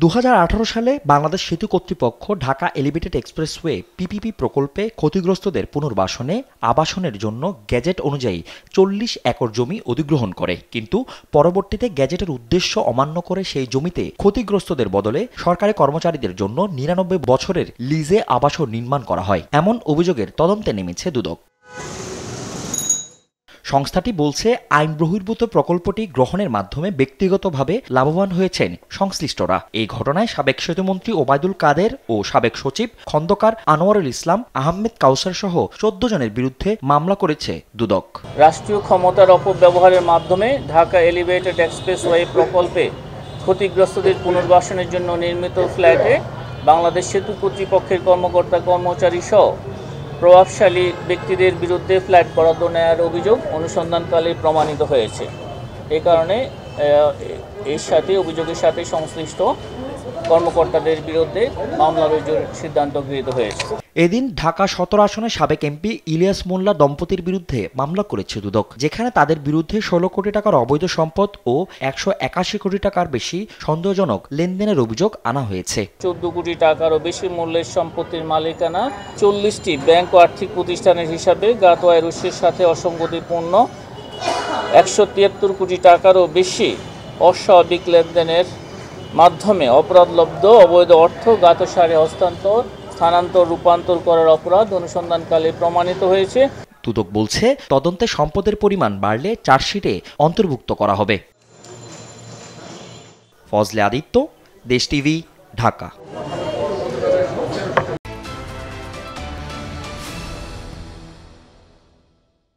2018 সালে বাংলাদেশ সেতু কর্তৃপক্ষ ঢাকা এলিভেটেড এক্সপ্রেসওয়ে পিপিপি প্রকল্পে ক্ষতিগ্রস্তদের পুনর্বাসনে আবাসনের জন্য গেজেট অনুযায়ী 40 একর জমি অধিগ্রহণ করে, কিন্তু পরবর্তীতে গেজেটের উদ্দেশ্য অমান্য করে সেই জমিতে ক্ষতিগ্রস্তদের বদলে সরকারি কর্মচারীদের জন্য 99 বছরের লিজে আবাসন নির্মাণ করা হয়। এমন অভিযোগের তদন্তে নেমেছে দুদক। সংস্থাটি বলছে, আইন বহির্ভূত প্রকল্পটি গ্রহণের মাধ্যমে ব্যক্তিগতভাবে লাভবান হয়েছেন সংশ্লিষ্টরা। এই ঘটনায় সাবেক সেতুমন্ত্রী ওবায়দুল কাদের ও সাবেক সচিব খন্দকার আনোয়ারুল ইসলাম, আহমেদ কাউসার সহ 14 জনের বিরুদ্ধে মামলা করেছে দুদক। রাষ্ট্রীয় ক্ষমতার অপব্যবহারের মাধ্যমে ঢাকা এলিভেটেড এক্সপ্রেসওয়ে প্রকল্পে ক্ষতিগ্রস্তদের পুনর্বাসনের জন্য নির্মিত ফ্ল্যাটে বাংলাদেশ সেতু কর্তৃপক্ষের কর্মকর্তা কর্মচারী সহ প্রভাবশালী ব্যক্তিদের বিরুদ্ধে ফ্ল্যাট বরাদ্দ নেওয়ার অভিযোগ অনুসন্ধানকালে প্রমাণিত হয়েছে। এই কারণে অভিযোগের সাথে সংশ্লিষ্ট কর্মকর্তাদের বিরুদ্ধে মামলা রুজুর সিদ্ধান্ত গৃহীত হয়েছে। এদিন ঢাকা 17 আসনে সাবেক এমপি ইলিয়াস মোল্লা দম্পতির বিরুদ্ধে মামলা করেছে দুদক, যেখানে তাদের বিরুদ্ধে 16 কোটি টাকার অবৈধ সম্পদ ও 181 কোটি টাকার বেশি সন্দেহজনক লেনদেনের অভিযোগ আনা হয়েছে। 14 কোটি টাকারও বেশি মূল্যের সম্পত্তির মালিকানা 40টি ব্যাংক ও আর্থিক প্রতিষ্ঠানের হিসাবে জ্ঞাত আয়ের উৎসের সাথে অসঙ্গতিপূর্ণ 173 কোটি টাকারও বেশি অস্বাভাবিক লেনদেনের মাধ্যমে অপরাধলব্ধ অবৈধ অর্থ জ্ঞাতসারে হস্তান্তর, স্থানান্তর, রূপান্তর করার অপরাধ অনুসন্ধানকালে প্রমাণিত হয়েছে। দুদক বলছে, তদন্তে সম্পদের পরিমাণ বাড়লে চার্জশিটে অন্তর্ভুক্ত করা হবে। ফজলে আদিত্য, দেশ টিভি, ঢাকা।